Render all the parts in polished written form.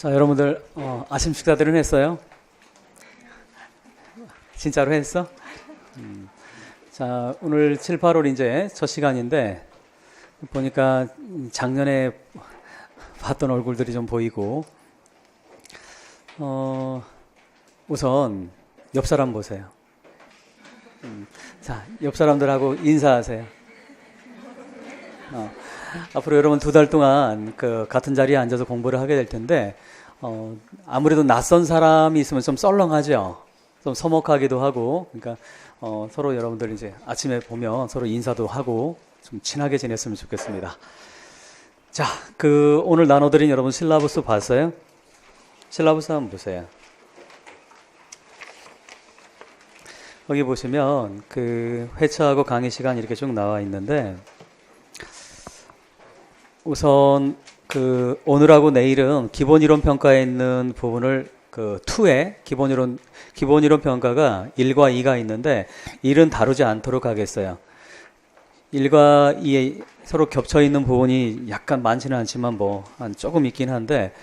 자, 여러분들 아침 식사들은 했어요? 진짜로 했어? 자, 오늘 7, 8월 이제 첫 시간인데 보니까 작년에 봤던 얼굴들이 좀 보이고 우선 옆 사람 보세요. 자, 옆 사람들하고 인사하세요. 앞으로 여러분 2달 동안 그 같은 자리에 앉아서 공부를 하게 될 텐데 아무래도 낯선 사람이 있으면 좀 썰렁하죠. 좀 서먹하기도 하고, 그러니까 서로 여러분들 이제 아침에 보면 서로 인사도 하고 좀 친하게 지냈으면 좋겠습니다. 자, 그 오늘 나눠드린 여러분 실라부스 봤어요? 실라부스 한번 보세요. 거기 보시면 그 회차하고 강의 시간 이렇게 쭉 나와 있는데, 우선 그 오늘하고 내일은 기본 이론 평가에 있는 부분을 그 2에 기본 이론 평가가 1과 2가 있는데 1은 다루지 않도록 하겠어요. 1과 2에 서로 겹쳐 있는 부분이 약간 많지는 않지만 뭐 한 조금 있긴 한데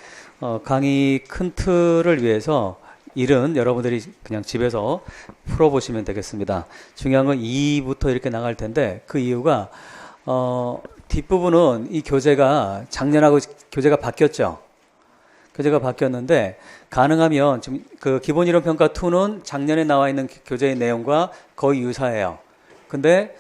강의 큰 틀을 위해서 1은 여러분들이 그냥 집에서 풀어보시면 되겠습니다. 중요한 건 2부터 이렇게 나갈 텐데 그 이유가 뒷부분은 이 교재가 작년하고 교재가 바뀌었죠. 교재가 바뀌었는데 가능하면 지금 그 기본 이론 평가 2는 작년에 나와 있는 교재의 내용과 거의 유사해요. 근데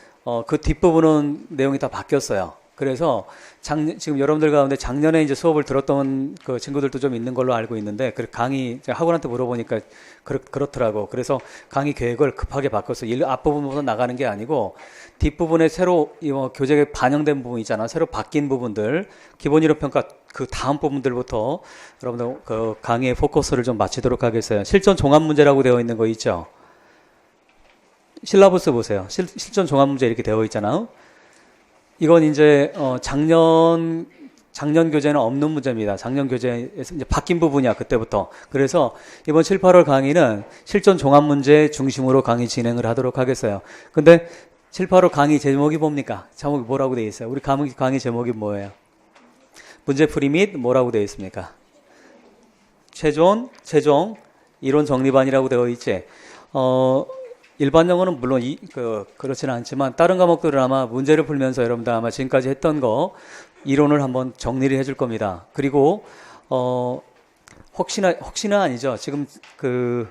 그 뒷부분은 내용이 다 바뀌었어요. 그래서 지금 여러분들 가운데 작년에 이제 수업을 들었던 그 친구들도 좀 있는 걸로 알고 있는데 그 강의 학원한테 물어보니까 그렇더라고. 그래서 강의 계획을 급하게 바꿨어. 앞부분부터 나가는 게 아니고 뒷부분에 새로 교재에 반영된 부분 있잖아. 새로 바뀐 부분들, 기본 이론 평가 그 다음 부분들부터 여러분들 그 강의의 포커스를 좀 맞추도록 하겠어요. 실전 종합 문제라고 되어 있는 거 있죠. 실라부스 보세요. 실전 종합 문제 이렇게 되어 있잖아. 이건 이제 작년 교재는 없는 문제입니다. 작년 교재에서 이제 바뀐 부분이야, 그때부터. 그래서 이번 7, 8월 강의는 실전 종합 문제 중심으로 강의 진행을 하도록 하겠어요. 근데 7, 8월 강의 제목이 뭡니까? 제목이 뭐라고 되어 있어요? 우리 강의 제목이 뭐예요? 문제풀이 및 뭐라고 되어 있습니까? 최종 이론 정리반이라고 되어 있지. 일반 영어는 물론 그렇지는 않지만 다른 과목들은 아마 문제를 풀면서 여러분들 아마 지금까지 했던 거 이론을 한번 정리를 해줄 겁니다. 그리고 혹시나 아니죠. 지금 그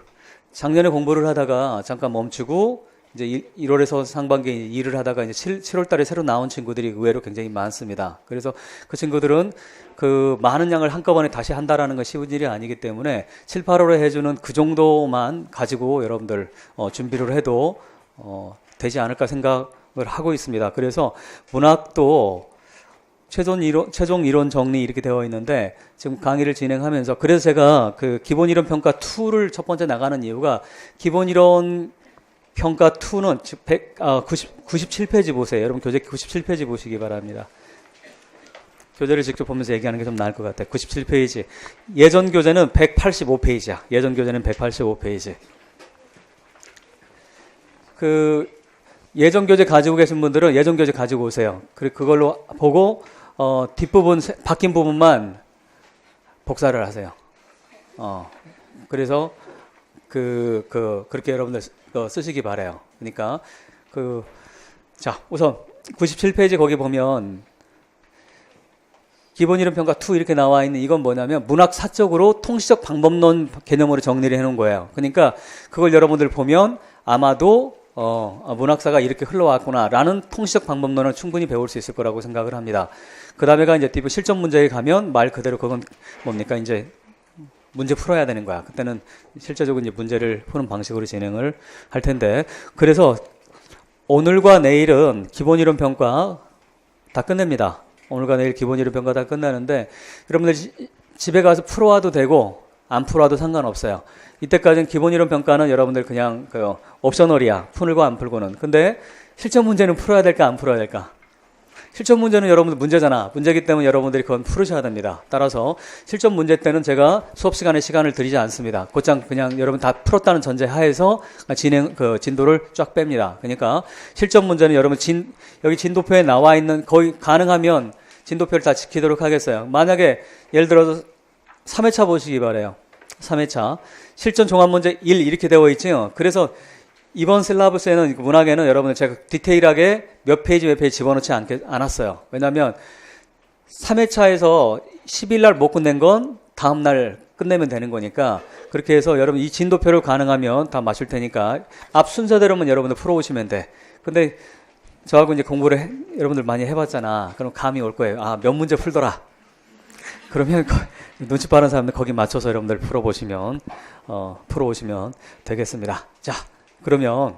작년에 공부를 하다가 잠깐 멈추고 이제 1월에서 상반기에 일을 하다가 이제 7월 달에 새로 나온 친구들이 의외로 굉장히 많습니다. 그래서 그 친구들은 그 많은 양을 한꺼번에 다시 한다라는 건 쉬운 일이 아니기 때문에 7, 8월에 해주는 그 정도만 가지고 여러분들 준비를 해도 되지 않을까 생각을 하고 있습니다. 그래서 문학도 최종 이론 정리 이렇게 되어 있는데 지금 강의를 진행하면서 그래서 제가 그 기본 이론 평가 2를 첫 번째 나가는 이유가 기본 이론 평가 2는 97페이지 보세요. 여러분 교재 97페이지 보시기 바랍니다. 교재를 직접 보면서 얘기하는 게 좀 나을 것 같아요. 97페이지. 예전 교재는 185페이지야. 예전 교재는 185페이지. 그 예전 교재 가지고 계신 분들은 예전 교재 가지고 오세요. 그리고 그걸로 보고 뒷부분 바뀐 부분만 복사를 하세요. 그래서 그렇게 여러분들 쓰시기 바라요. 그러니까 자, 우선 97페이지 거기 보면 기본 이론 평가 2 이렇게 나와 있는 이건 뭐냐면 문학사적으로 통시적 방법론 개념으로 정리를 해 놓은 거예요. 그러니까 그걸 여러분들 보면 아마도 문학사가 이렇게 흘러왔구나라는 통시적 방법론을 충분히 배울 수 있을 거라고 생각을 합니다. 그 다음에가 이제 뒷부 실전 문제에 가면 말 그대로 그건 뭡니까? 이제 문제 풀어야 되는 거야. 그때는 실제적으로 이제 문제를 푸는 방식으로 진행을 할 텐데, 그래서 오늘과 내일은 기본 이론 평가 다 끝냅니다. 오늘과 내일 기본 이론 평가 다 끝나는데 여러분들 집에 가서 풀어와도 되고 안 풀어와도 상관없어요. 이때까지는 기본 이론 평가는 여러분들 그냥 옵셔널이야. 풀고 안 풀고는. 근데 실전 문제는 풀어야 될까 안 풀어야 될까? 실전 문제는 여러분들 문제잖아. 문제이기 때문에 여러분들이 그건 풀으셔야 됩니다. 따라서 실전 문제 때는 제가 수업 시간에 시간을 드리지 않습니다. 곧장 그냥 여러분 다 풀었다는 전제 하에서 진도를 쫙 뺍니다. 그러니까 실전 문제는 여러분 여기 진도표에 나와 있는 거의 가능하면 진도표를 다 지키도록 하겠어요. 만약에 예를 들어서 3회차 보시기 바래요. 3회차. 실전 종합 문제 1 이렇게 되어 있죠. 그래서 이번 실라버스에는 문학에는 여러분들 제가 디테일하게 몇 페이지 집어넣지 않았어요. 왜냐하면 3회차에서 10일 날 못 끝낸 건 다음 날 끝내면 되는 거니까 그렇게 해서 여러분 이 진도표를 가능하면 다 맞출 테니까 앞 순서대로만 여러분들 풀어오시면 돼. 근데 저하고 이제 공부를 여러분들 많이 해봤잖아. 그럼 감이 올 거예요. 아, 몇 문제 풀더라. 그러면 눈치 빠른 사람들 거기 맞춰서 여러분들 풀어보시면 풀어오시면 되겠습니다. 자, 그러면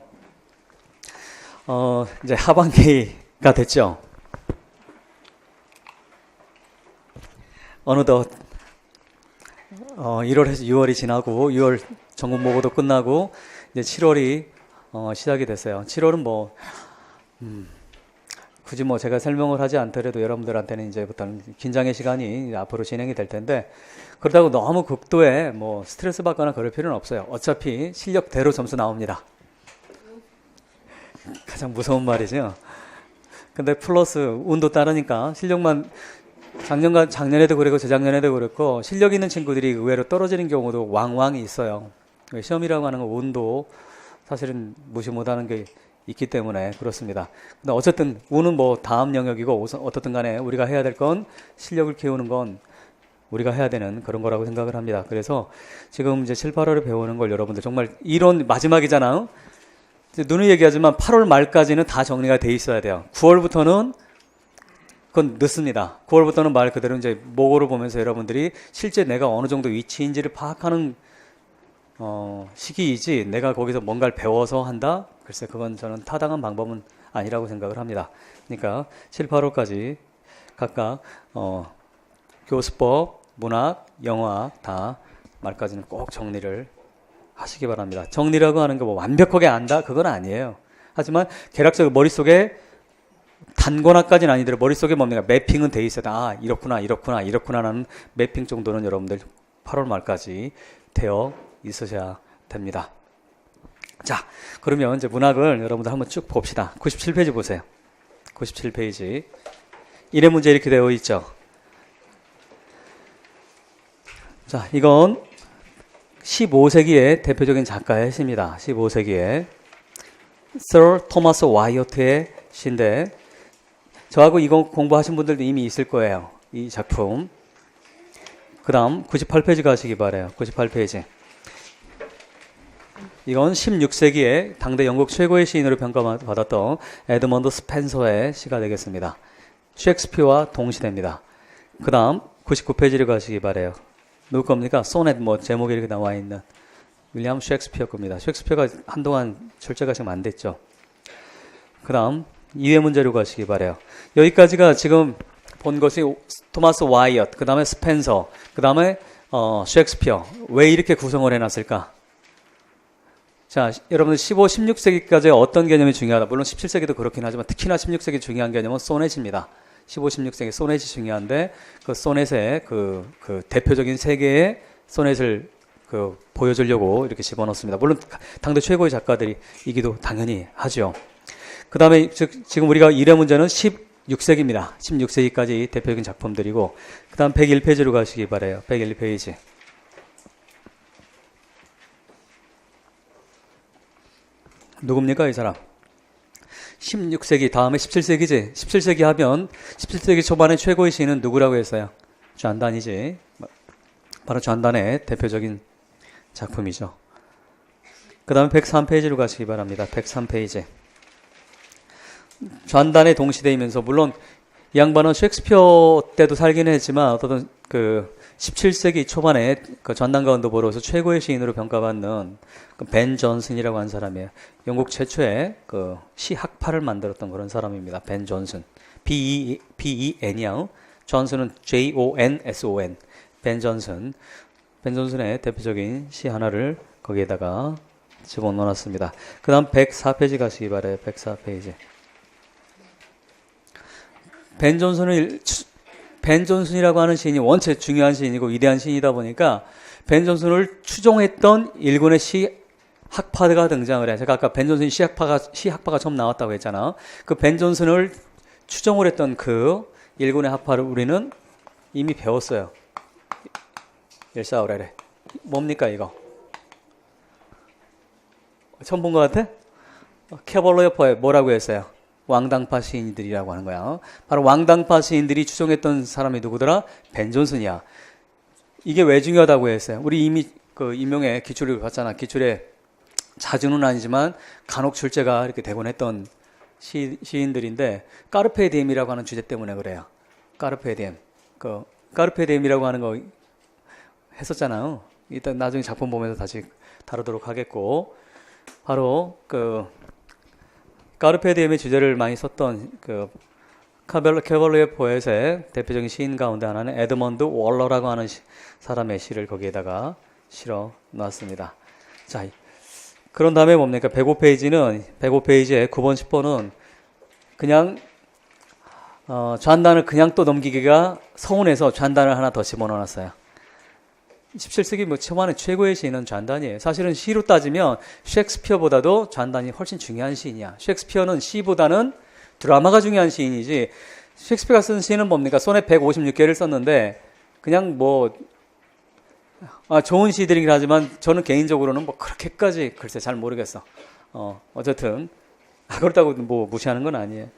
이제 하반기가 됐죠. 어느덧 1월에서 6월이 지나고 6월 전국 모고도 끝나고 이제 7월이 시작이 됐어요. 7월은 뭐 굳이 뭐 제가 설명을 하지 않더라도 여러분들한테는 이제부터는 긴장의 시간이 앞으로 진행이 될 텐데 그렇다고 너무 극도의 뭐 스트레스 받거나 그럴 필요는 없어요. 어차피 실력대로 점수 나옵니다. 가장 무서운 말이죠. 근데 플러스 운도 따르니까 실력만 작년에도 그랬고 재작년에도 그랬고 실력 있는 친구들이 의외로 떨어지는 경우도 왕왕 있어요. 시험이라고 하는 건 운도 사실은 무시 못하는 게 있기 때문에 그렇습니다. 근데 어쨌든 운은 뭐 다음 영역이고 어떻든 간에 우리가 해야 될 건 실력을 키우는 건 우리가 해야 되는 그런 거라고 생각을 합니다. 그래서 지금 이제 7, 8월에 배우는 걸 여러분들 정말 이론 마지막이잖아요. 눈을 얘기하지만 8월 말까지는 다 정리가 돼 있어야 돼요. 9월부터는 그건 늦습니다. 9월부터는 말 그대로 이제 모고를 보면서 여러분들이 실제 내가 어느 정도 위치인지를 파악하는 시기이지 내가 거기서 뭔가를 배워서 한다? 글쎄 그건 저는 타당한 방법은 아니라고 생각을 합니다. 그러니까 7, 8월까지 각각 교수법, 문학, 영어학 다 말까지는 꼭 정리를 하시기 바랍니다. 정리라고 하는 게 뭐 완벽하게 안다? 그건 아니에요. 하지만 개략적으로 머릿속에 단권화까지는 아니더라도 머릿속에 뭡니까? 매핑은 돼 있어야 돼. 아, 이렇구나라는 매핑 정도는 여러분들 8월 말까지 되어 있으셔야 됩니다. 자, 그러면 이제 문학을 여러분들 한번 쭉 봅시다. 97페이지 보세요. 97페이지. 1회 문제 이렇게 되어 있죠. 자, 이건 15세기의 대표적인 작가의 시입니다. 15세기에 Sir 토마스 와이어트의 시인데 저하고 이거 공부하신 분들도 이미 있을 거예요. 이 작품. 그 다음 98페이지 가시기 바라요. 98페이지. 이건 16세기에 당대 영국 최고의 시인으로 평가받았던 에드먼드 스펜서의 시가 되겠습니다. 셰익스피어와 동시대입니다. 그 다음 99페이지를 가시기 바라요. 누구 겁니까? 소넷 뭐 제목이 이렇게 나와 있는 윌리엄 셰익스피어 겁니다. 셰익스피어가 한동안 출제가 지금 안 됐죠. 그 다음 2회 문제로 가시기 바라요. 여기까지가 지금 본 것이 토마스 와이엇, 그 다음에 스펜서, 그 다음에 셰익스피어. 왜 이렇게 구성을 해놨을까? 자, 여러분들 15, 16세기까지 어떤 개념이 중요하다? 물론 17세기도 그렇긴 하지만 특히나 16세기 중요한 개념은 소넷입니다. 15, 16세기 소넷이 중요한데 그 소넷의 그 대표적인 세 개의 소넷을 보여주려고 이렇게 집어넣습니다. 물론 당대 최고의 작가들이기도 당연히 하죠. 그 다음에 지금 우리가 1회 문제는 16세기입니다. 16세기까지 대표적인 작품들이고 그 다음 101페이지로 가시기 바라요. 101페이지. 누굽니까 이 사람? 16세기 다음에 17세기지. 17세기 하면 17세기 초반의 최고의 시인은 누구라고 했어요? 존단이지. 바로 존단의 대표적인 작품이죠. 그 다음에 103페이지로 가시기 바랍니다. 103페이지. 존단의 동시대이면서 물론 이 양반은 셰익스피어 때도 살기는 했지만 어떤 17세기 초반에 존단 가운데보로서 최고의 시인으로 평가받는 벤 존슨이라고 하는 사람이에요. 영국 최초의 시학파를 만들었던 그런 사람입니다. 벤 존슨. B-E-N이요. 존슨은 J-O-N-S-O-N. 벤 존슨. 벤 존슨의 대표적인 시 하나를 거기에다가 집어넣어놨습니다. 그 다음 104페이지 가시기 바라요. 104페이지. 벤 존슨이라고 하는 시인이 원체 중요한 시인이고 위대한 시인이다 보니까 벤 존슨을 추종했던 일본의 시학파가 등장을 해요. 제가 아까 벤 존슨 시학파가 처음 나왔다고 했잖아. 그 벤 존슨을 추종을 했던 그 일본의 학파를 우리는 이미 배웠어요. 일사오레레. 뭡니까 이거? 처음 본 것 같아? 캐벌러의 포에 뭐라고 했어요? 왕당파 시인들이라고 하는 거야. 바로 왕당파 시인들이 추종했던 사람이 누구더라? 벤 존슨이야. 이게 왜 중요하다고 했어요? 우리 이미 그 임용의 기출을 봤잖아. 기출에 자주는 아니지만 간혹 출제가 이렇게 되곤 했던 시인들인데 까르페 디엠이라고 하는 주제 때문에 그래요. 까르페 디엠. 그 까르페 디엠이라고 하는 거 했었잖아요. 일단 나중에 작품 보면서 다시 다루도록 하겠고, 바로 그 까르페 디엠의 주제를 많이 썼던 그 캐벌러의 포엣의 대표적인 시인 가운데 하나는 에드먼드 월러라고 하는 사람의 시를 거기에다가 실어 놨습니다. 자, 그런 다음에 뭡니까? 105페이지의 9번, 10번은 그냥 좌한단을 그냥 또 넘기기가 서운해서 좌한단을 하나 더 집어넣어놨어요. 17세기 뭐 초반에 최고의 시인은 좌한단이에요. 사실은 시로 따지면 셰익스피어보다도 좌한단이 훨씬 중요한 시인이야. 셰익스피어는 시보다는 드라마가 중요한 시인이지, 셰익스피어가 쓴 시는 뭡니까? 소넷 156개를 썼는데 그냥 뭐 좋은 시들이긴 하지만 저는 개인적으로는 뭐 그렇게까지 글쎄 잘 모르겠어. 어쨌든 그렇다고 뭐 무시하는 건 아니에요.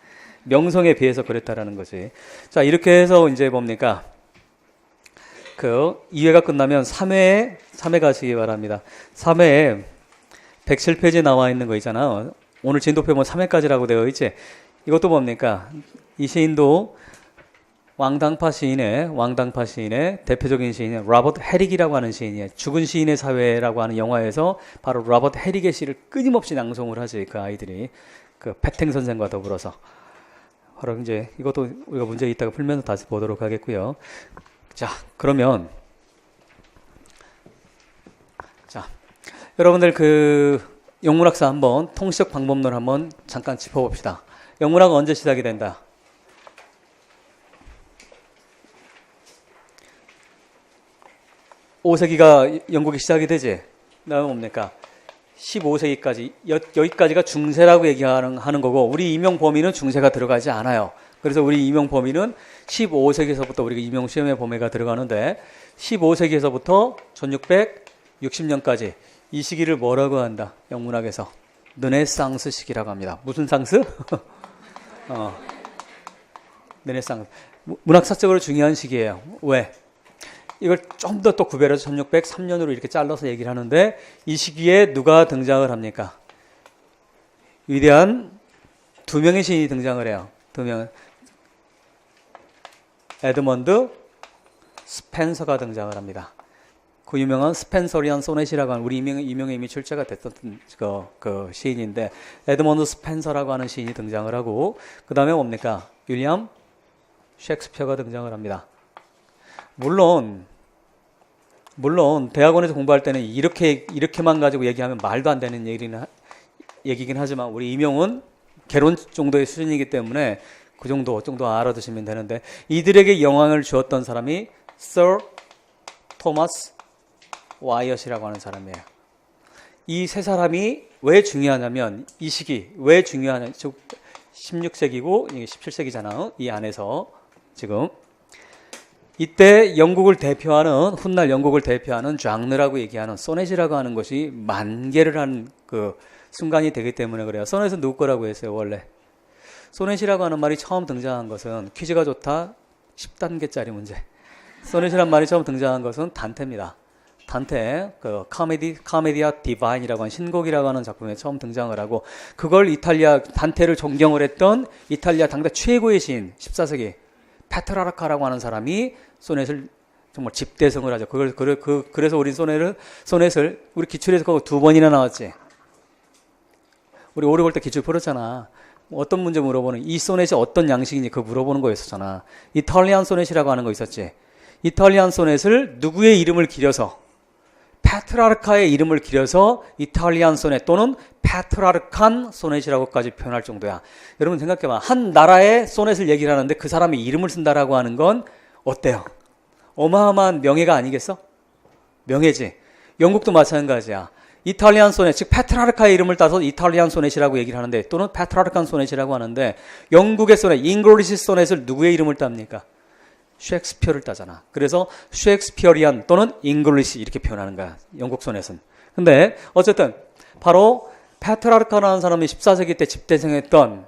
명성에 비해서 그랬다라는 거지. 자, 이렇게 해서 이제 뭡니까? 그 2회가 끝나면 3회 가시기 바랍니다. 3회에 107페이지에 나와 있는 거 있잖아. 오늘 진도표 뭐 3회까지라고 되어 있지. 이것도 뭡니까? 이 시인도 왕당파 시인의 대표적인 시인은 로버트 헤릭이라고 하는 시인이에요. 죽은 시인의 사회라고 하는 영화에서 바로 로버트 헤릭의 시를 끊임없이 낭송을 하지, 그 아이들이. 그 패팅 선생과 더불어서. 바로 이제 이것도 우리가 문제 있다가 풀면서 다시 보도록 하겠고요. 자, 그러면 여러분들 그 영문학사 한번 통시적 방법론 한번 잠깐 짚어봅시다. 영문학은 언제 시작이 된다? (5세기가) 영국이 시작이 되지. 그다음에 뭡니까? 15세기까지 여기까지가 중세라고 얘기하는 거고, 우리 임용 범위는 중세가 들어가지 않아요. 그래서 우리 임용 범위는 15세기에서부터 우리가 임용 시험의 범위가 들어가는데, 15세기에서부터 1660년까지 이 시기를 뭐라고 한다? 영문학에서 르네상스 시기라고 합니다. 무슨 상스? 르네상스. 문학사적으로 중요한 시기예요. 왜? 이걸 좀 더 또 구별해서 1603년으로 이렇게 잘라서 얘기를 하는데, 이 시기에 누가 등장을 합니까? 위대한 두 명의 시인이 등장을 해요. 두 명. 에드먼드 스펜서가 등장을 합니다. 그 유명한 스펜서리안 소넷이라고 하는, 우리 이명에 이미 출제가 됐던 그 시인인데, 에드먼드 스펜서라고 하는 시인이 등장을 하고, 그 다음에 뭡니까? 윌리엄 셰익스피어가 등장을 합니다. 물론 대학원에서 공부할 때는 이렇게만 가지고 얘기하면 말도 안 되는 얘기긴 하지만, 우리 임용은 개론 정도의 수준이기 때문에 그 정도 알아두시면 되는데, 이들에게 영향을 주었던 사람이 Sir 토마스 와이엇이라고 하는 사람이에요. 이 세 사람이 왜 중요하냐면, 이 시기 왜 중요하냐, 즉 16세기고 이게 17세기잖아. 이 안에서 지금 이때 영국을 대표하는, 훗날 영국을 대표하는 장르라고 얘기하는 소넷이라고 하는 것이 만개를 한 그 순간이 되기 때문에 그래요. 소넷은 누구 거라고 했어요, 원래? 소넷이라고 하는 말이 처음 등장한 것은, 퀴즈가 좋다 10단계짜리 문제. 소넷이란 말이 처음 등장한 것은 단테입니다. 단테, 그 카메디아 디바인이라고 하는 신곡이라고 하는 작품에 처음 등장을 하고, 그걸 단테를 존경을 했던 이탈리아 당대 최고의 시인, 14세기 페트라르카라고 하는 사람이 소넷을 정말 집대성을 하죠. 그래서 우리 소넷을 우리 기출에서 그거 2번이나 나왔지. 우리 오래 볼 때 기출 풀었잖아. 어떤 문제 물어보는, 이 소넷이 어떤 양식이니 그거 물어보는 거였었잖아. 이탈리안 소넷이라고 하는 거 있었지. 이탈리안 소넷을 누구의 이름을 기려서, 페트라르카의 이름을 기려서 이탈리안 소넷 또는 페트라르칸 소넷이라고까지 표현할 정도야. 여러분 생각해봐. 한 나라의 소넷을 얘기를 하는데 그 사람이 이름을 쓴다라고 하는 건 어때요? 어마어마한 명예가 아니겠어? 명예지. 영국도 마찬가지야. 이탈리안 소넷, 즉 페트라르카의 이름을 따서 이탈리안 소넷이라고 얘기를 하는데, 또는 페트라르칸 소넷이라고 하는데, 영국의 소넷, 잉글리시 소넷을 누구의 이름을 땁니까? 셰익스피어를 따잖아. 그래서 셰익스피어리안 또는 잉글리시 이렇게 표현하는 거야. 영국 소넷은. 근데 어쨌든 바로 페트라르카라는 사람이 14세기 때 집대성했던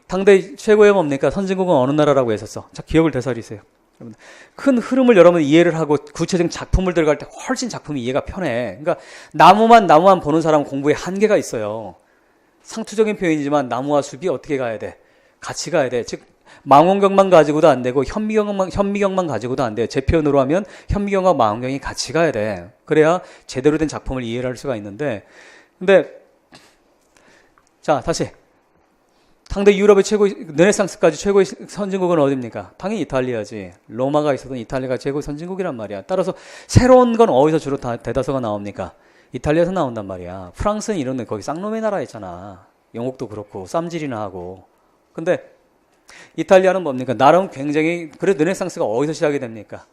당대 최고의 뭡니까? 선진국은 어느 나라라고 했었어? 자, 기억을 되살리세요. 큰 흐름을 여러분 이해를 하고 구체적인 작품을 들어갈 때 훨씬 작품이 이해가 편해. 그러니까 나무만 보는 사람은 공부에 한계가 있어요. 상투적인 표현이지만 나무와 숲이 어떻게 가야 돼? 같이 가야 돼. 즉 망원경만 가지고도 안 되고 현미경만 가지고도 안 돼요. 제 표현으로 하면 현미경과 망원경이 같이 가야 돼. 그래야 제대로 된 작품을 이해를 할 수가 있는데, 근데 자 다시 당대 유럽의 르네상스까지 최고의 선진국은 어디입니까? 당연히 이탈리아지. 로마가 있었던 이탈리아가 최고의 선진국이란 말이야. 따라서 새로운 건 어디서 주로 대다수가 나옵니까? 이탈리아에서 나온단 말이야. 프랑스는 이런데 거기 쌍놈의 나라 있잖아. 영국도 그렇고 쌈질이나 하고. 근데 이탈리아는 뭡니까? 나름 굉장히, 그래도 르네상스가 어디서 시작이 됩니까?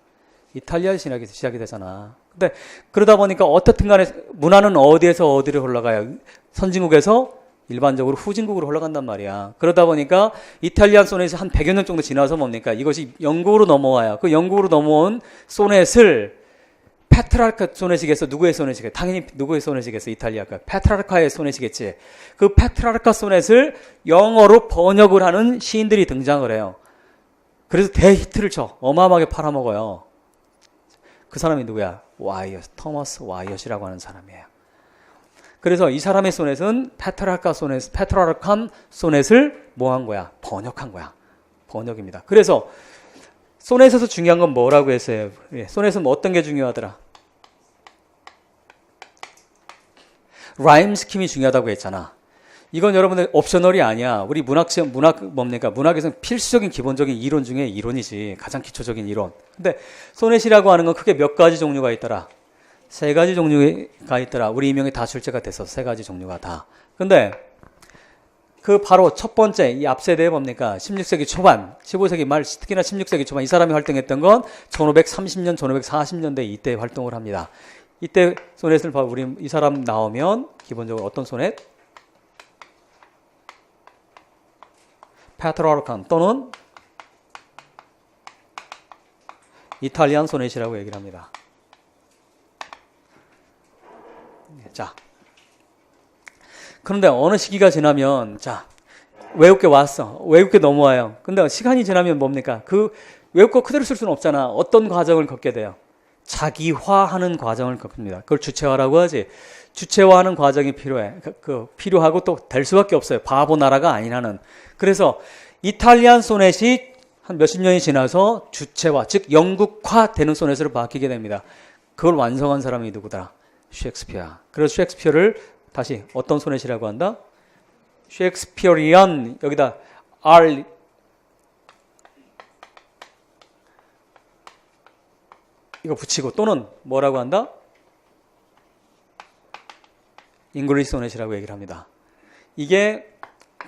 이탈리아에서 시작이 되잖아. 근데 그러다 보니까 어떻든 간에 문화는 어디에서 어디로 흘러가요? 선진국에서 일반적으로 후진국으로 흘러간단 말이야. 그러다 보니까 이탈리안 소넷이 한 100여 년 정도 지나서 뭡니까? 이것이 영국으로 넘어와요. 그 영국으로 넘어온 소넷을 페트라르카 소넷이겠어? 누구의 소넷이겠어? 당연히 누구의 소넷이겠어? 이탈리아가. 페트라르카의 소넷이겠지. 그 페트라르카 소넷을 영어로 번역을 하는 시인들이 등장을 해요. 그래서 대히트를 쳐. 어마어마하게 팔아먹어요. 그 사람이 누구야? 와이엇, 토머스 와이엇이라고 하는 사람이에요. 그래서 이 사람의 소넷은 페트라르칸 소넷을 뭐 한 거야? 번역한 거야. 번역입니다. 그래서 소넷에서 중요한 건 뭐라고 했어요? 소넷은 뭐 어떤 게 중요하더라? 라임 스킴이 중요하다고 했잖아. 이건 여러분들 옵셔널이 아니야. 우리 문학에서는 필수적인 기본적인 이론 중에 이론이지. 가장 기초적인 이론. 근데 소넷이라고 하는 건 크게 몇 가지 종류가 있더라. 3가지 종류가 있더라. 우리 이명이 다 출제가 됐어. 3가지 종류가 다. 근데 그 바로 첫 번째 이 앞세대에 뭡니까? 16세기 초반, 15세기 말, 특히나 16세기 초반 이 사람이 활동했던 건 1530년, 1540년대 이때 활동을 합니다. 이때 소넷을 봐 우리 이 사람 나오면 기본적으로 어떤 소넷? 페트라르칸 또는 이탈리안 소넷이라고 얘기를 합니다. 자, 그런데 어느 시기가 지나면 자 외울 게 왔어. 외울 게 넘어와요. 근데 시간이 지나면 뭡니까? 그 외울 거 그대로 쓸 수는 없잖아. 어떤 과정을 겪게 돼요? 자기화하는 과정을 겪습니다. 그걸 주체화라고 하지. 주체화하는 과정이 필요해. 필요하고 또 될 수밖에 없어요. 바보 나라가 아니라는. 그래서 이탈리안 소넷이 한 몇십 년이 지나서 주체화, 즉 영국화되는 소넷으로 바뀌게 됩니다. 그걸 완성한 사람이 누구더라? 셰익스피어. 그래서 셰익스피어를 다시 어떤 소넷이라고 한다? 셰익스피어리안, 여기다 R 이거 붙이고 또는 뭐라고 한다? 잉글리시 소넷이라고 얘기를 합니다. 이게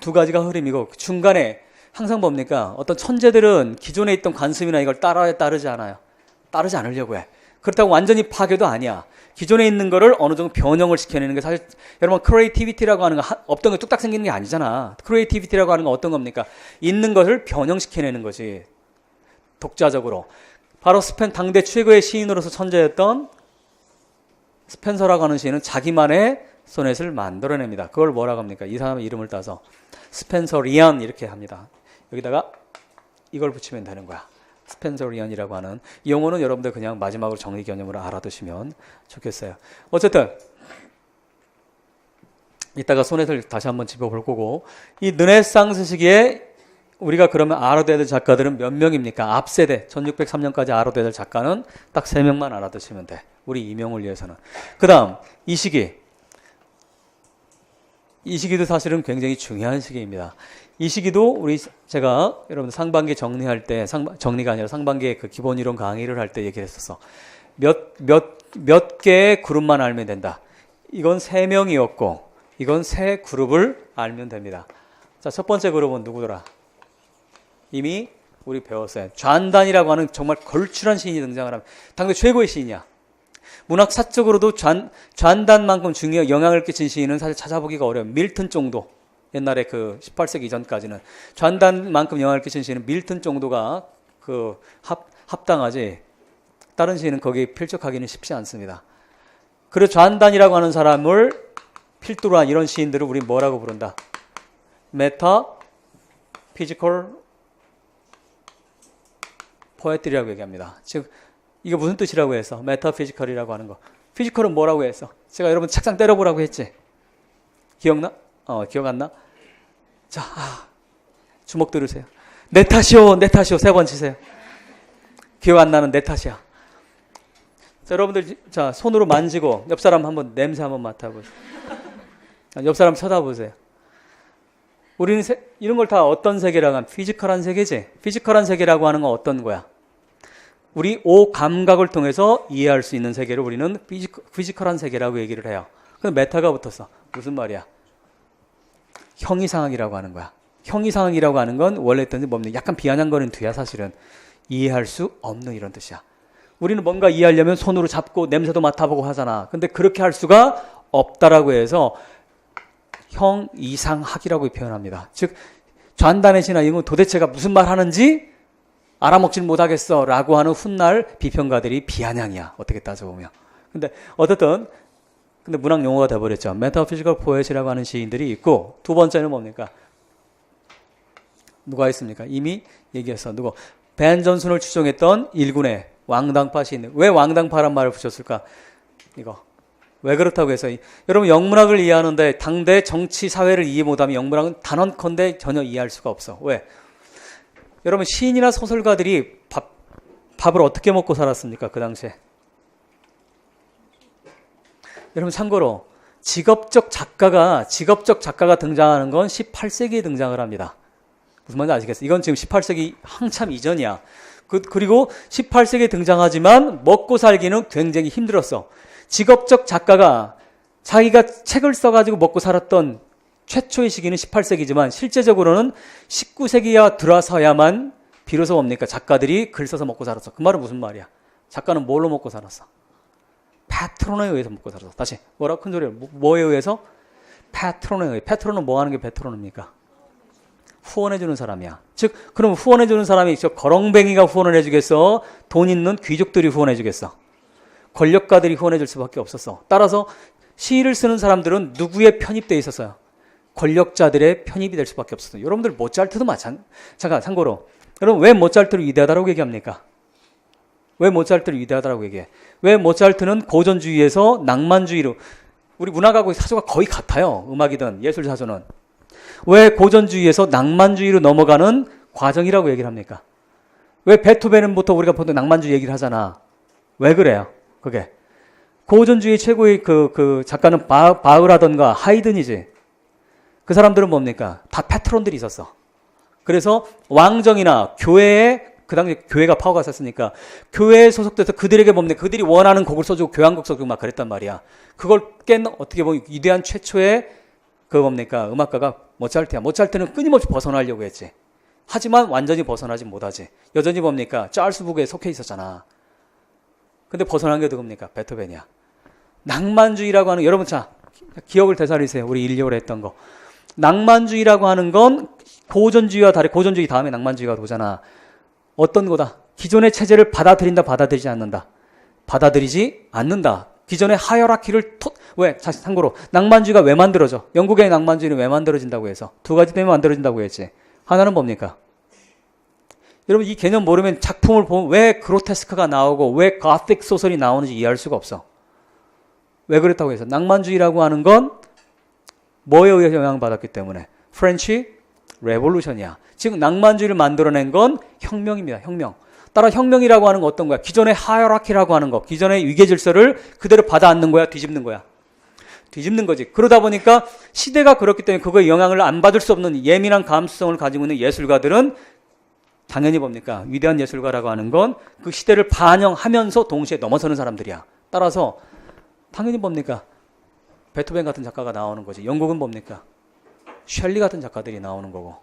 두 가지가 흐름이고 중간에 항상 뭡니까? 어떤 천재들은 기존에 있던 관습이나 이걸 따르지 않아요. 따르지 않으려고 해. 그렇다고 완전히 파괴도 아니야. 기존에 있는 거를 어느 정도 변형을 시켜내는 게 사실 여러분 크리에이티비티라고 하는 거 없던 게 뚝딱 생기는 게 아니잖아. 크리에이티비티라고 하는 건 어떤 겁니까? 있는 것을 변형시켜내는 거지. 독자적으로. 바로 당대 최고의 시인으로서 천재였던 스펜서라고 하는 시인은 자기만의 소넷을 만들어냅니다. 그걸 뭐라고 합니까? 이 사람의 이름을 따서 스펜서리안 이렇게 합니다. 여기다가 이걸 붙이면 되는 거야. 스펜서리안이라고 하는 이 용어는 여러분들 그냥 마지막으로 정리 개념으로 알아두시면 좋겠어요. 어쨌든 이따가 소넷을 다시 한번 짚어볼 거고 이 르네상스 시기에 우리가 그러면 알아둬야 될 작가들은 몇 명입니까? 앞세대 1603년까지 알아둬야 될 작가는 딱 3명만 알아두시면 돼. 우리 이명을 위해서는. 그 다음 이 시기도 사실은 굉장히 중요한 시기입니다. 이 시기도 제가 여러분 상반기 정리할 때 정리가 아니라 상반기에 그 기본 이론 강의를 할 때 얘기를 했었어. 몇 개의 그룹만 알면 된다. 이건 3명이었고 이건 3그룹을 알면 됩니다. 자, 첫 번째 그룹은 누구더라? 이미 우리 배웠어요. 좌안단이라고 하는 정말 걸출한 시인이 등장을 합니다. 당대 최고의 시인이야. 문학사적으로도 좌안단만큼 중요한 영향을 끼친 시인은 사실 찾아보기가 어려워요. 밀턴 정도. 옛날에 그 18세기 이전까지는 좌안단만큼 영향을 끼친 시인은 밀턴 정도가 그 합당하지 다른 시인은 거기에 필적하기는 쉽지 않습니다. 그래서 좌한단이라고 하는 사람을 필두로 한 이런 시인들을 우리 뭐라고 부른다? 메타 피지컬 포에트리라고 얘기합니다. 즉 이게 무슨 뜻이라고 해서 메타 피지컬이라고 하는 거. 피지컬은 뭐라고 해서 제가 여러분 책상 때려보라고 했지. 기억나? 기억 안 나? 자, 주먹 들으세요. 내 탓이요, 내 탓이요. 3번 치세요. 기억 안 나는 내 탓이야. 자, 여러분들, 자, 손으로 만지고 옆 사람 한번 냄새 한번 맡아보세요. 옆 사람 쳐다보세요. 우리는 이런 걸 다 어떤 세계라고 하면 피지컬한 세계지. 피지컬한 세계라고 하는 건 어떤 거야? 우리 5감각을 통해서 이해할 수 있는 세계를 우리는 피지컬한 세계라고 얘기를 해요. 근데 메타가 붙었어. 무슨 말이야? 형이상학이라고 하는 거야. 형이상학이라고 하는 건 원래 뜻이 뭡니까? 약간 비아냥거리는 뒤야 사실은. 이해할 수 없는 이런 뜻이야. 우리는 뭔가 이해하려면 손으로 잡고 냄새도 맡아보고 하잖아. 근데 그렇게 할 수가 없다라고 해서 형이상학이라고 표현합니다. 즉 좌한단의 신화 이건 도대체가 무슨 말 하는지 알아먹질 못하겠어 라고 하는 훗날 비평가들이 비아냥이야. 어떻게 따져보면. 근데 어쨌든 근데 문학 용어가 돼버렸죠. 메타피지컬 포엣이라고 하는 시인들이 있고 두 번째는 뭡니까? 누가 있습니까? 이미 얘기했어. 누구? 벤 존슨을 추종했던 일군의 왕당파 시인. 왜 왕당파란 말을 붙였을까? 이거. 왜 그렇다고 해서 여러분 영문학을 이해하는데 당대 정치 사회를 이해 못하면 영문학은 단언컨대 전혀 이해할 수가 없어. 왜? 여러분 시인이나 소설가들이 밥을 어떻게 먹고 살았습니까? 그 당시에. 여러분 참고로 직업적 작가가 등장하는 건 18세기에 등장을 합니다. 무슨 말인지 아시겠어요? 이건 지금 18세기 한참 이전이야. 그리고 18세기에 등장하지만 먹고 살기는 굉장히 힘들었어. 직업적 작가가 자기가 책을 써가지고 먹고 살았던 최초의 시기는 18세기지만 실제적으로는 19세기야 들어서야만 비로소 뭡니까? 작가들이 글 써서 먹고 살았어. 그 말은 무슨 말이야? 작가는 뭘로 먹고 살았어? 패트론에 의해서 먹고 살았어. 다시 뭐라고 큰 소리로 뭐에 의해서? 패트론에 의해. 패트론은 뭐 하는 게 패트론입니까? 후원해주는 사람이야. 즉 그럼 후원해주는 사람이 저 거렁뱅이가 후원을 해주겠어? 돈 있는 귀족들이 후원해주겠어? 권력가들이 후원해줄 수밖에 없었어. 따라서 시를 쓰는 사람들은 누구의 편입돼 있었어요? 권력자들의 편입이 될 수밖에 없었어요. 여러분들 모차르트도 잠깐 참고로 여러분 왜 모차르트를 위대하다고 얘기합니까? 왜 모차르트를 위대하다고 얘기해? 왜 모차르트는 고전주의에서 낭만주의로 우리 문학하고 사조가 거의 같아요. 음악이든 예술 사조는. 왜 고전주의에서 낭만주의로 넘어가는 과정이라고 얘기를 합니까? 왜 베토벤부터 우리가 보통 낭만주의 얘기를 하잖아. 왜 그래요? 그게 고전주의 최고의 그 작가는 바흐라던가 하이든이지. 그 사람들은 뭡니까? 다 패트론들이 있었어. 그래서 왕정이나 교회에 그 당시 교회가 파워가 있었으니까 교회에 소속돼서 그들에게 뭡니까? 그들이 원하는 곡을 써주고 교향곡 써주고 막 그랬단 말이야. 그걸 깬 어떻게 보면 위대한 최초의 그 뭡니까? 음악가가 모차르트야. 모차르트는 끊임없이 벗어나려고 했지. 하지만 완전히 벗어나지 못하지. 여전히 뭡니까? 짤스부그에 속해 있었잖아. 근데 벗어난 게 누굽니까? 베토벤이야. 낭만주의라고 하는 여러분 자 기억을 되살리세요. 우리 1.25를 했던 거. 낭만주의라고 하는 건 고전주의와 다르게 고전주의 다음에 낭만주의가 도잖아. 어떤 거다? 기존의 체제를 받아들이지 않는다. 받아들이지 않는다. 기존의 하이어라키를 왜? 참고로 낭만주의가 왜 만들어져? 영국의 낭만주의는 왜 만들어진다고 해서? 두 가지 때문에 만들어진다고 했지. 하나는 뭡니까? 여러분 이 개념 모르면 작품을 보면 왜 그로테스크가 나오고 왜 고틱 소설이 나오는지 이해할 수가 없어. 왜 그랬다고 해서? 낭만주의라고 하는 건 뭐에 의해서 영향받았기 때문에? 프렌치 레볼루션이야. 즉 낭만주의를 만들어낸 건 혁명입니다. 혁명. 따라 혁명이라고 하는 건 어떤 거야? 기존의 하이어라키라고 하는 거, 기존의 위계질서를 그대로 받아안는 거야? 뒤집는 거야? 뒤집는 거지. 그러다 보니까 시대가 그렇기 때문에 그거에 영향을 안 받을 수 없는 예민한 감수성을 가지고 있는 예술가들은 당연히 뭡니까? 위대한 예술가라고 하는 건 그 시대를 반영하면서 동시에 넘어서는 사람들이야. 따라서 당연히 뭡니까? 베토벤 같은 작가가 나오는 거지. 영국은 뭡니까? 셸리 같은 작가들이 나오는 거고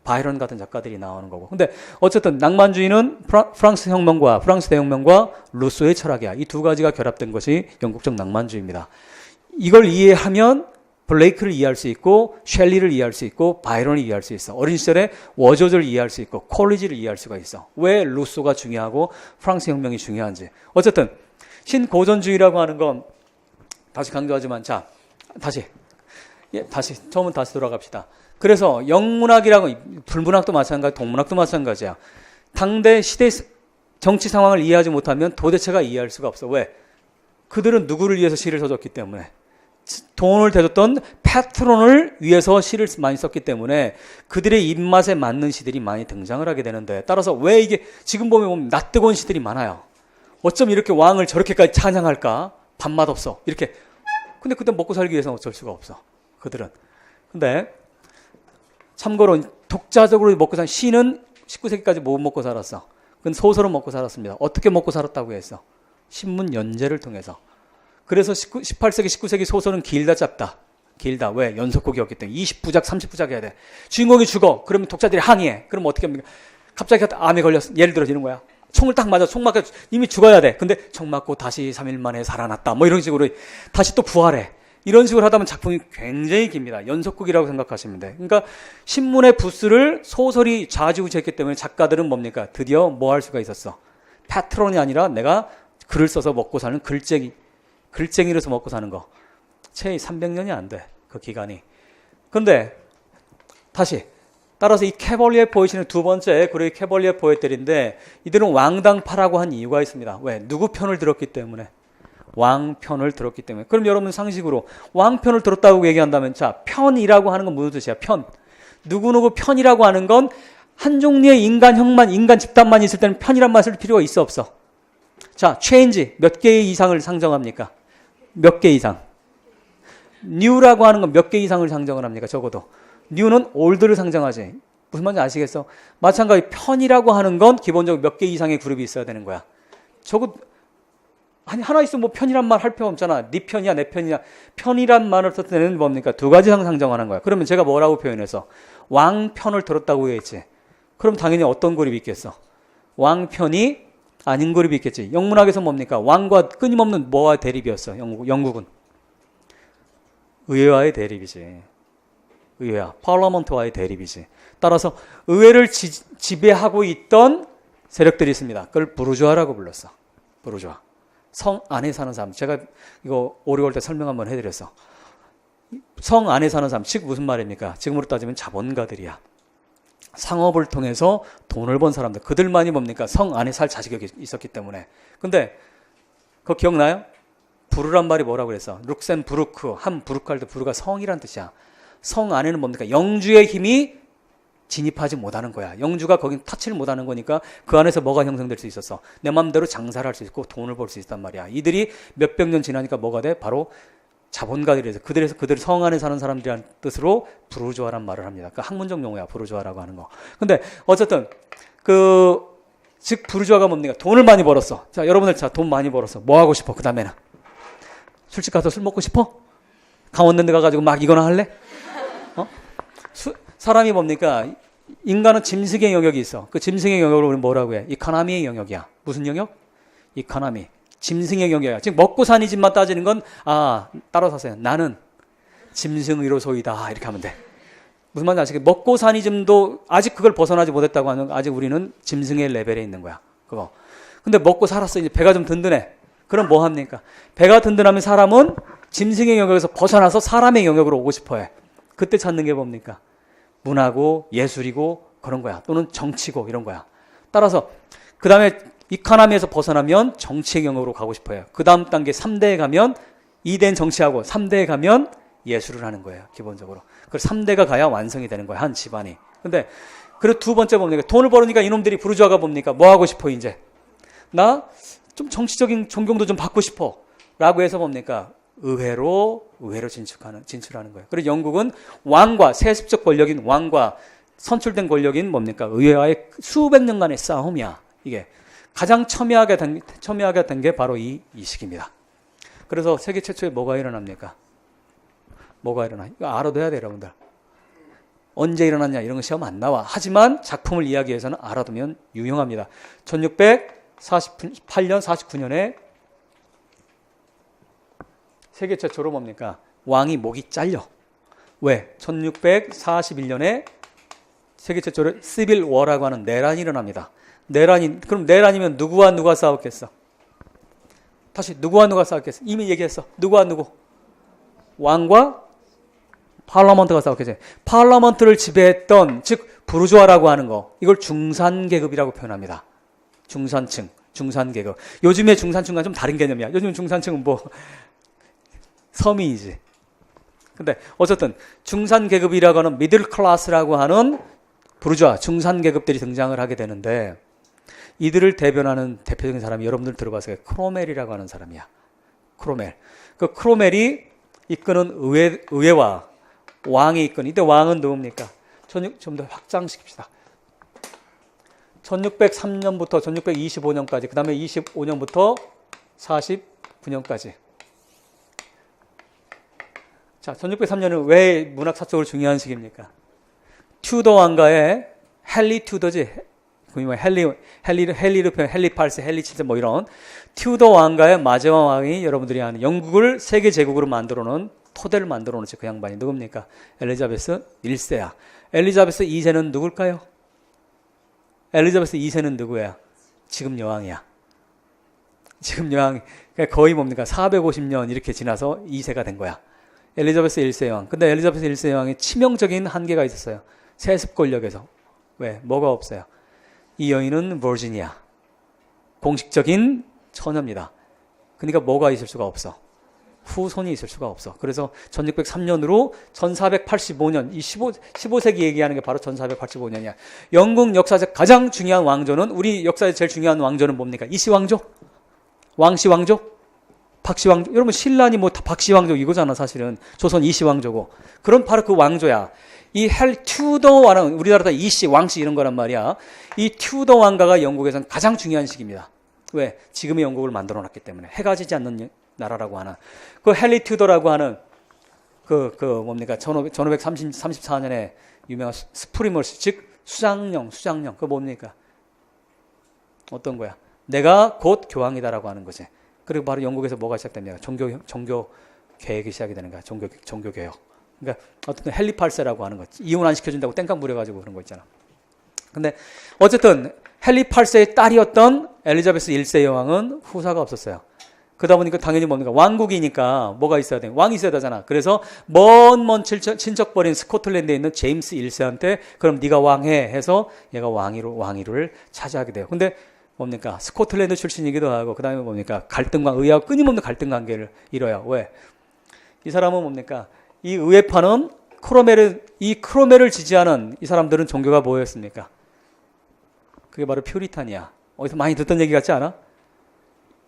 바이런 같은 작가들이 나오는 거고. 근데 어쨌든 낭만주의는 프랑스 혁명과 프랑스 대혁명과 루소의 철학이야. 이 두 가지가 결합된 것이 영국적 낭만주의입니다. 이걸 이해하면 블레이크를 이해할 수 있고 셸리를 이해할 수 있고 바이런을 이해할 수 있어. 어린 시절에 워저즈를 이해할 수 있고 콜리지를 이해할 수가 있어. 왜 루소가 중요하고 프랑스 혁명이 중요한지. 어쨌든 신고전주의라고 하는 건 다시 강조하지만 자 다시 처음은 다시 돌아갑시다. 그래서 영문학이라고 불문학도 마찬가지 동문학도 마찬가지야. 당대 시대 정치 상황을 이해하지 못하면 도대체가 이해할 수가 없어. 왜? 그들은 누구를 위해서 시를 써줬기 때문에 돈을 대줬던 패트론을 위해서 시를 많이 썼기 때문에 그들의 입맛에 맞는 시들이 많이 등장을 하게 되는데 따라서 왜 이게 지금 보면 낯뜨거운 시들이 많아요. 어쩜 이렇게 왕을 저렇게까지 찬양할까? 밥맛 없어. 이렇게. 근데 그때 먹고 살기 위해서는 어쩔 수가 없어. 그들은. 근데 참고로 독자적으로 먹고 산 시는 19세기까지 못 먹고 살았어. 그건 소설은 먹고 살았습니다. 어떻게 먹고 살았다고 했어? 신문 연재를 통해서. 그래서 18세기, 19세기 소설은 길다 짧다. 길다. 왜? 연속곡이었기 때문에 20부작, 30부작 해야 돼. 주인공이 죽어. 그러면 독자들이 항의해. 그럼 어떻게 합니까? 갑자기 암에 걸렸어. 예를 들어 이런 거야. 총을 딱 맞아. 총 맞고 이미 죽어야 돼. 근데 총 맞고 다시 3일 만에 살아났다. 뭐 이런 식으로 다시 또 부활해. 이런 식으로 하다 보면 작품이 굉장히 깁니다. 연속극이라고 생각하시면 돼. 그러니까 신문의 부스를 소설이 좌지우지했기 때문에 작가들은 뭡니까? 드디어 뭐 할 수가 있었어. 패트론이 아니라 내가 글을 써서 먹고 사는 글쟁이로서 먹고 사는 거. 채 300년이 안 돼. 그 기간이. 근데 다시 따라서 이 캐벌리에 포에트는 두 번째 그리고 캐벌리에 포에트들인데 이들은 왕당파라고 한 이유가 있습니다. 왜? 누구 편을 들었기 때문에. 왕 편을 들었기 때문에. 그럼 여러분 상식으로 왕 편을 들었다고 얘기한다면 자 편이라고 하는 건 무슨 뜻이야? 편. 누구누구 편이라고 하는 건 한 종류의 인간 집단만 있을 때는 편이란 말을 쓸 필요가 있어 없어? 자 change 몇 개의 이상을 상정합니까? 몇 개 이상. new라고 하는 건 몇 개 이상을 상정을 합니까? 적어도. new는 old를 상정하지. 무슨 말인지 아시겠어? 마찬가지 편이라고 하는 건 기본적으로 몇 개 이상의 그룹이 있어야 되는 거야. 적어도 아니 하나 있으면 뭐 편이란 말 할 필요 없잖아. 네 편이야 내 편이야. 편이란 말을 쓸 때는 뭡니까? 두 가지 이상 상정하는 거야. 그러면 제가 뭐라고 표현해서 왕 편을 들었다고 했지. 그럼 당연히 어떤 그룹이 있겠어? 왕 편이 아닌 그룹이 있겠지. 영문학에서 뭡니까? 왕과 끊임없는 뭐와 대립이었어. 영국은 의회와의 대립이지. 의회와 파르라먼트와의 대립이지. 따라서 의회를 지배하고 있던 세력들이 있습니다. 그걸 부르주아라고 불렀어. 부르주아. 성 안에 사는 사람. 제가 이거 오리올 때 설명 한번 해드렸어. 성 안에 사는 사람. 즉 무슨 말입니까? 지금으로 따지면 자본가들이야. 상업을 통해서 돈을 번 사람들. 그들만이 뭡니까? 성 안에 살 자격이 있었기 때문에. 근데 그거 기억나요? 부르란 말이 뭐라고 그랬어? 룩셈부르크, 함부르크할 때 부르가 성이란 뜻이야. 성 안에는 뭡니까? 영주의 힘이 진입하지 못하는 거야. 영주가 거긴 터치를 못하는 거니까 그 안에서 뭐가 형성될 수 있었어? 내 마음대로 장사를 할 수 있고 돈을 벌 수 있단 말이야. 이들이 몇백 년 지나니까 뭐가 돼? 바로 자본가들에서 그들 성 안에 사는 사람들이라는 뜻으로 부르주아란 말을 합니다. 그 학문적 용어야 부르주아라고 하는 거. 근데 어쨌든 즉 부르주아가 뭡니까? 돈을 많이 벌었어. 자 여러분들 자 돈 많이 벌었어. 뭐 하고 싶어? 그 다음에는 술집 가서 술 먹고 싶어? 강원랜드 가가지고 막 이거나 할래? 사람이 뭡니까? 인간은 짐승의 영역이 있어. 그 짐승의 영역을 우리는 뭐라고 해? 이카나미의 영역이야. 무슨 영역? 이카나미. 짐승의 영역이야. 즉 먹고 사는 집만 따지는 건 따라서 하세요. 나는 짐승의로소이다. 이렇게 하면 돼. 무슨 말인지 아시겠어요? 먹고 사는 집도 아직 그걸 벗어나지 못했다고 하는 아직 우리는 짐승의 레벨에 있는 거야. 그거. 근데 먹고 살았어. 이제 배가 좀 든든해. 그럼 뭐 합니까? 배가 든든하면 사람은 짐승의 영역에서 벗어나서 사람의 영역으로 오고 싶어 해. 그때 찾는 게 뭡니까? 문화고 예술이고 그런 거야. 또는 정치고 이런 거야. 따라서 그 다음에 이카나미에서 벗어나면 정치의 영역으로 가고 싶어요. 그 다음 단계 3대에 가면 2대는 정치하고 3대에 가면 예술을 하는 거예요. 기본적으로. 그래서 3대가 가야 완성이 되는 거예요. 한 집안이. 근데 그리고 두 번째 뭡니까? 돈을 벌으니까 이놈들이 부르주아가 뭡니까? 뭐 하고 싶어 이제? 나 좀 정치적인 존경도 좀 받고 싶어. 라고 해서 뭡니까? 의회로 진출하는 거예요. 그리고 영국은 왕과 세습적 권력인 왕과 선출된 권력인 뭡니까? 의회와의 수백 년간의 싸움이야. 이게 가장 첨예하게 된 게 바로 이 시기입니다. 그래서 세계 최초에 뭐가 일어납니까? 뭐가 일어나? 이거 알아둬야 돼요, 여러분들. 언제 일어났냐 이런 거 시험 안 나와. 하지만 작품을 이야기해서는 알아두면 유용합니다. 1648년, 49년에 세계 최초로 뭡니까? 왕이 목이 잘려. 왜? 1641년에 세계 최초로 시빌 워라고 하는 내란이 일어납니다. 그럼 내란이면 누구와 누가 싸웠겠어? 다시 누구와 누가 싸웠겠어? 이미 얘기했어. 누구와 누구? 왕과 파라먼트가 싸웠겠지. 파라먼트를 지배했던, 즉 부르주아라고 하는 거, 이걸 중산계급이라고 표현합니다. 중산층, 중산계급. 요즘의 중산층과 좀 다른 개념이야. 요즘 중산층은 뭐 서민이지. 근데 어쨌든 중산계급이라고 하는 미들 클래스라고 하는 부르주아, 중산계급들이 등장을 하게 되는데, 이들을 대변하는 대표적인 사람이 여러분들 들어봤어요. 크로멜이라고 하는 사람이야. 크로멜. 그 크로멜이 이끄는 의회와 왕이 이끄는, 이때 왕은 누굽니까? 좀 더 확장시킵시다. 1603년부터 1625년까지, 그 다음에 25년부터 49년까지. 자, 1603년은 왜 문학사적으로 중요한 시기입니까? 튜더 왕가의 헨리 튜더지. 헨리를 표현, 헨리 8세, 헨리 7세 뭐 이런 튜더 왕가의 마지막 왕이 여러분들이 아는 영국을 세계 제국으로 만들어 놓은 토대를 만들어 놓은 그 양반이 누굽니까? 엘리자베스 1세야. 엘리자베스 2세는 누굴까요? 엘리자베스 2세는 누구야? 지금 여왕이야. 지금 여왕, 거의 뭡니까? 450년 이렇게 지나서 2세가 된 거야. 엘리자베스 1세 여왕. 근데 엘리자베스 1세 여왕이 치명적인 한계가 있었어요. 세습 권력에서. 왜? 뭐가 없어요? 이 여인은 버지니아. 공식적인 처녀입니다. 그러니까 뭐가 있을 수가 없어? 후손이 있을 수가 없어. 그래서 1603년으로 1485년, 이 15세기 얘기하는 게 바로 1485년이야. 영국 역사적 가장 중요한 왕조는, 우리 역사의 제일 중요한 왕조는 뭡니까? 이씨 왕조? 왕씨 왕조? 박씨 왕조? 여러분 신라니 뭐 박씨 왕조 이거잖아 사실은. 조선 이씨 왕조고. 그럼 바로 그 왕조야. 이 튜더 왕은 우리나라 다 이씨, 왕씨 이런 거란 말이야. 이 튜더 왕가가 영국에서는 가장 중요한 시기입니다. 왜? 지금의 영국을 만들어 놨기 때문에. 해가 지지 않는 나라라고 하는. 그 헨리 튜더라고 하는 뭡니까? 1534년에 유명한 스프리머스, 즉 수장령. 그거 뭡니까? 어떤 거야? 내가 곧 교황이다라고 하는 거지. 그리고 바로 영국에서 뭐가 시작됩니까? 종교 개혁이 시작이 되는 거야. 종교 개혁. 그러니까 어떤 헨리 8세라고 하는 거지. 이혼 안 시켜준다고 땡깡 부려가지고 그런 거 있잖아. 근데 어쨌든 헨리 8세의 딸이었던 엘리자베스 1세 여왕은 후사가 없었어요. 그러다 보니까 당연히 뭡니까? 왕국이니까 뭐가 있어야 돼? 왕이 있어야 되잖아. 그래서 먼 친척벌인 스코틀랜드에 있는 제임스 1세한테 그럼 네가 왕해 해서 얘가 왕위를 차지하게 돼요. 근데 뭡니까? 스코틀랜드 출신이기도 하고 그 다음에 뭡니까? 의회하고 끊임없는 갈등 관계를 이뤄요. 왜? 이 사람은 뭡니까? 이 의회파는 크로멜을 지지하는 이 사람들은 종교가 뭐였습니까? 그게 바로 퓨리탄이야. 어디서 많이 듣던 얘기 같지 않아?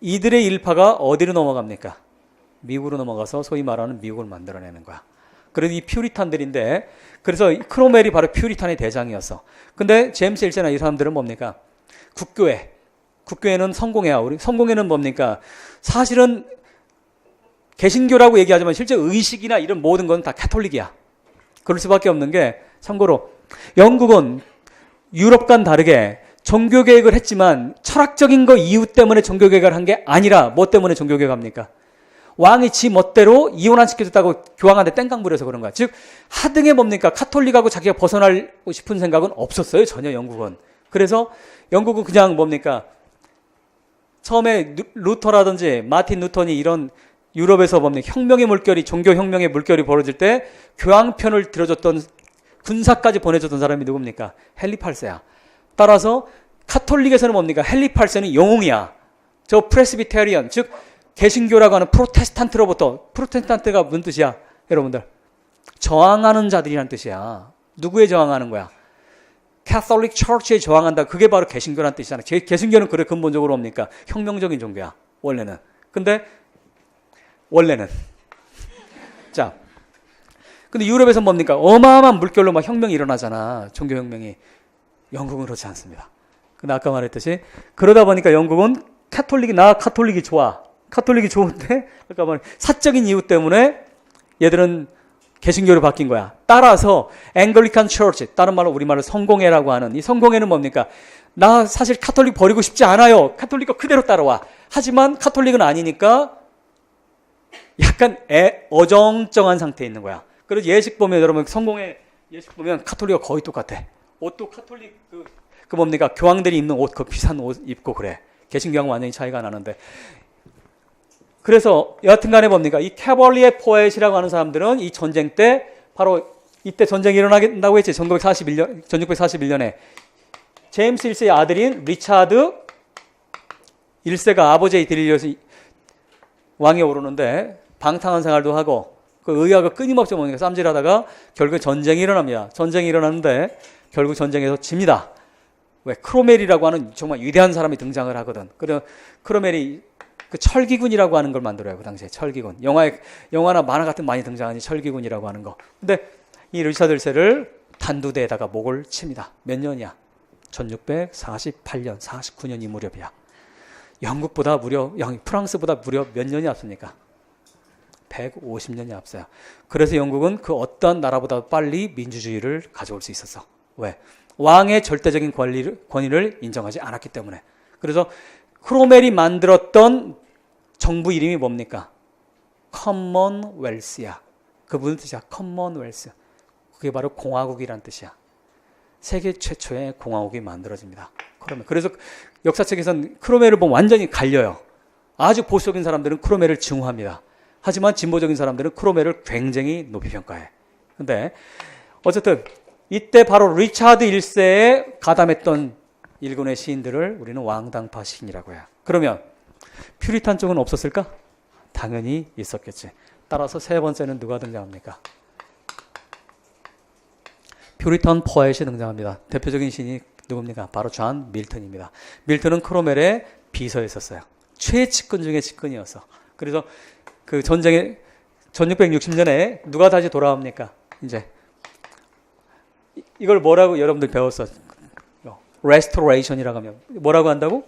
이들의 일파가 어디로 넘어갑니까? 미국으로 넘어가서 소위 말하는 미국을 만들어내는 거야. 그래도 이 퓨리탄들인데, 그래서 크로멜이 바로 퓨리탄의 대장이었어. 근데 제임스 1세나 이 사람들은 뭡니까? 국교회는 성공회야. 성공회는 뭡니까? 사실은 개신교라고 얘기하지만 실제 의식이나 이런 모든 건 다 카톨릭이야. 그럴 수밖에 없는 게, 참고로 영국은 유럽과는 다르게 종교개혁을 했지만 철학적인 거 이유 때문에 종교개혁을 한 게 아니라 뭐 때문에 종교개혁합니까? 왕이 지 멋대로 이혼 안 시켜줬다고 교황한테 땡깡 부려서 그런 거야. 즉 하등에 뭡니까? 카톨릭하고 자기가 벗어나고 싶은 생각은 없었어요. 전혀 영국은. 그래서 영국은 그냥 뭡니까? 처음에 루터라든지 마틴 루터니 이런 유럽에서 뭡니까? 혁명의 물결이, 종교혁명의 물결이 벌어질 때 교황 편을 들어줬던, 군사까지 보내줬던 사람이 누굽니까? 헨리 8세야. 따라서 카톨릭에서는 뭡니까? 헨리 8세는 영웅이야. 저 프레스비테리언, 즉 개신교라고 하는 프로테스탄트가 무슨 뜻이야? 여러분들, 저항하는 자들이란 뜻이야. 누구에 저항하는 거야? Catholic Church에 저항한다. 그게 바로 개신교란 뜻이잖아. 개신교는 그래 근본적으로 뭡니까? 혁명적인 종교야. 원래는. 자, 근데 유럽에서 뭡니까? 어마어마한 물결로 막 혁명이 일어나잖아. 종교혁명이. 영국은 그렇지 않습니다. 근데 아까 말했듯이 그러다 보니까 영국은 카톨릭이 좋아. 카톨릭이 좋은데 그러니까 사적인 이유 때문에 얘들은 개신교로 바뀐 거야. 따라서 앵글리칸 처치, 다른 말로 우리말로 성공회라고 하는 이 성공회는 뭡니까? 나 사실 카톨릭 버리고 싶지 않아요. 카톨릭 거 그대로 따라와. 하지만 카톨릭은 아니니까 약간 어정쩡한 상태에 있는 거야. 그래서 예식 보면 여러분 성공의 예식 보면 카톨릭과 거의 똑같아. 옷도 카톨릭 그 뭡니까? 교황들이 입는 옷, 그 비싼 옷 입고 그래. 개신교하고 완전히 차이가 나는데. 그래서 여하튼간에 뭡니까? 이 캐벌리에 포엣이라고 하는 사람들은 이 전쟁 때 바로 이때 전쟁이 일어나겠다고 했지. 1641년에 제임스 1세의 아들인 리차드 1세가 아버지의 뒤를 이어서 왕에 오르는데 방탕한 생활도 하고 그 의아가 끊임없이 뭡니까? 쌈질하다가 결국 전쟁이 일어납니다. 전쟁이 일어나는데 결국 전쟁에서 집니다. 왜? 크로멜이라고 하는 정말 위대한 사람이 등장을 하거든. 그래서 크로멜이 그 철기군이라고 하는 걸 만들어요. 그 당시에 철기군. 영화나 만화 같은 많이 등장하는 철기군이라고 하는 거. 근데 이 리차드 1세를 단두대에다가 목을 칩니다. 몇 년이야? 1648년, 49년 이 무렵이야. 프랑스보다 무려 몇 년이 앞섭니까? 150년이 앞서요. 그래서 영국은 그 어떤 나라보다 빨리 민주주의를 가져올 수 있었어. 왜? 왕의 절대적인 권위를 인정하지 않았기 때문에. 그래서 크로멜이 만들었던 정부 이름이 뭡니까? 커먼웰스야. 그 무슨 뜻이야? 커먼웰스. 그게 바로 공화국이란 뜻이야. 세계 최초의 공화국이 만들어집니다. 그래서 역사책에서는 크로멜을 보면 완전히 갈려요. 아주 보수적인 사람들은 크로멜을 증오합니다. 하지만 진보적인 사람들은 크로멜을 굉장히 높이 평가해. 근데 어쨌든 이때 바로 리차드 1세에 가담했던 일군의 시인들을 우리는 왕당파 시인이라고 해요. 그러면 퓨리탄 쪽은 없었을까? 당연히 있었겠지. 따라서 세 번째는 누가 등장합니까? 퓨리탄 포엣이 등장합니다. 대표적인 시인이 누굽니까? 바로 존 밀턴입니다. 밀턴은 크로멜의 비서였었어요. 최측근 중에 측근이었어. 그래서 그 전쟁에 1660년에 누가 다시 돌아옵니까? 이제 이걸 뭐라고 여러분들 배웠어? restoration이라고 하면 뭐라고 한다고?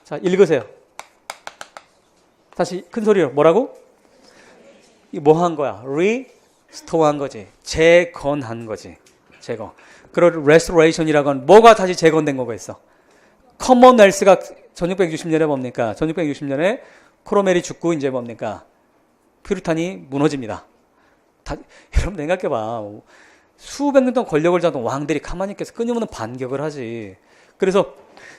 자, 읽으세요. 다시 큰 소리로 뭐라고? 이 뭐 한 거야? restore한 거지. 재건한 거지. 재건. 그런 restoration이라고 하는 뭐가 다시 재건된 거가 있어? 커먼웰스가 1660년에 뭡니까? 1660년에 크로멜이 죽고 이제 뭡니까? 퓨리탄이 무너집니다. 여러분 생각해봐. 수백 년 동안 권력을 잡던 왕들이 가만히 있겠어. 끊임없는 반격을 하지. 그래서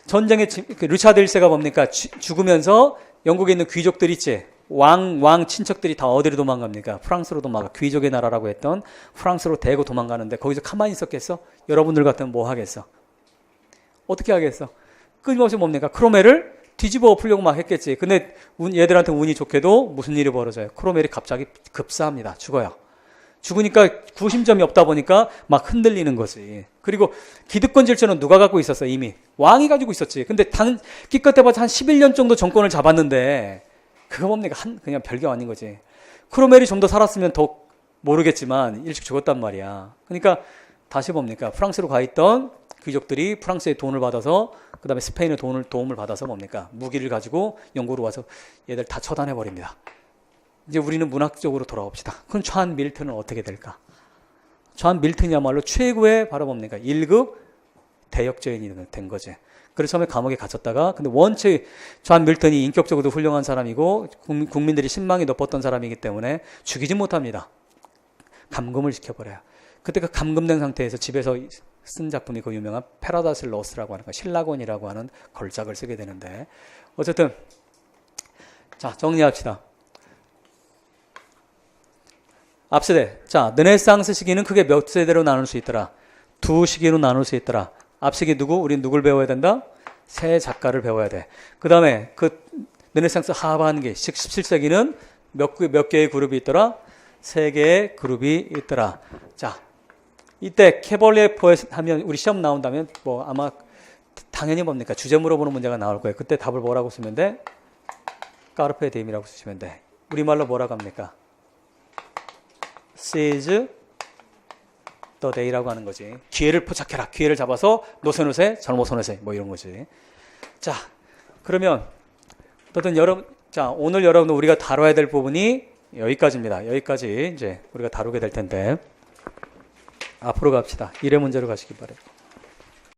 전쟁에 리차드 1세가 뭡니까? 죽으면서 영국에 있는 귀족들 있지. 왕 친척들이 다 어디로 도망갑니까? 프랑스로 도망가. 귀족의 나라라고 했던 프랑스로 대고 도망가는데 거기서 가만히 있었겠어? 여러분들 같으면 뭐 하겠어? 어떻게 하겠어? 끊임없이 뭡니까? 크로멜을 뒤집어 엎으려고 막 했겠지. 근데 얘들한테 운이 좋게도 무슨 일이 벌어져요? 크로멜이 갑자기 급사합니다. 죽어요. 죽으니까 구심점이 없다 보니까 막 흔들리는 거지. 그리고 기득권 질서는 누가 갖고 있었어? 이미 왕이 가지고 있었지. 근데 기껏 해봐서 한 11년 정도 정권을 잡았는데 그거 뭡니까? 그냥 별게 아닌 거지. 크로멜이 좀 더 살았으면 더 모르겠지만 일찍 죽었단 말이야. 그러니까 다시 뭡니까? 프랑스로 가 있던 귀족들이 프랑스의 돈을 받아서 그 다음에 스페인의 도움을 받아서 뭡니까? 무기를 가지고 영국으로 와서 얘들 다 처단해 버립니다. 이제 우리는 문학적으로 돌아옵시다. 그럼 존 밀턴은 어떻게 될까? 존 밀턴이야말로 최고의 바로 뭡니까? 1급 대역죄인이 된 거지. 그래서 처음에 감옥에 갇혔다가 근데 원체 존 밀턴이 인격적으로도 훌륭한 사람이고 국민들이 신망이 높았던 사람이기 때문에 죽이지 못합니다. 감금을 시켜버려요. 그때 그 감금된 상태에서 집에서 쓴 작품이 그 유명한 패러다이스 로스트라고 하는 거, 신라곤이라고 하는 걸작을 쓰게 되는데 어쨌든 자 정리합시다. 앞세대. 자, 르네상스 시기는 크게 몇 세대로 나눌 수 있더라? 두 시기로 나눌 수 있더라. 앞시기 누구? 우린 누굴 배워야 된다? 세 작가를 배워야 돼. 그 다음에 그 르네상스 하반기 17세기는 몇 개의 그룹이 있더라? 세 개의 그룹이 있더라. 자, 이때 캐벌리에 포엣 하면 우리 시험 나온다면 뭐 아마 당연히 뭡니까? 주제 물어보는 문제가 나올 거예요. 그때 답을 뭐라고 쓰면 돼? 까르페 디엠이라고 쓰시면 돼. 우리말로 뭐라고 합니까? seize the day라고 하는 거지. 기회를 포착해라. 기회를 잡아서 노세노세 젊어서노세 뭐 이런 거지. 자, 그러면 어떤 오늘 여러분 우리가 다뤄야 될 부분이 여기까지입니다. 여기까지 이제 우리가 다루게 될 텐데 앞으로 갑시다. 1회 문제로 가시기 바랍니다.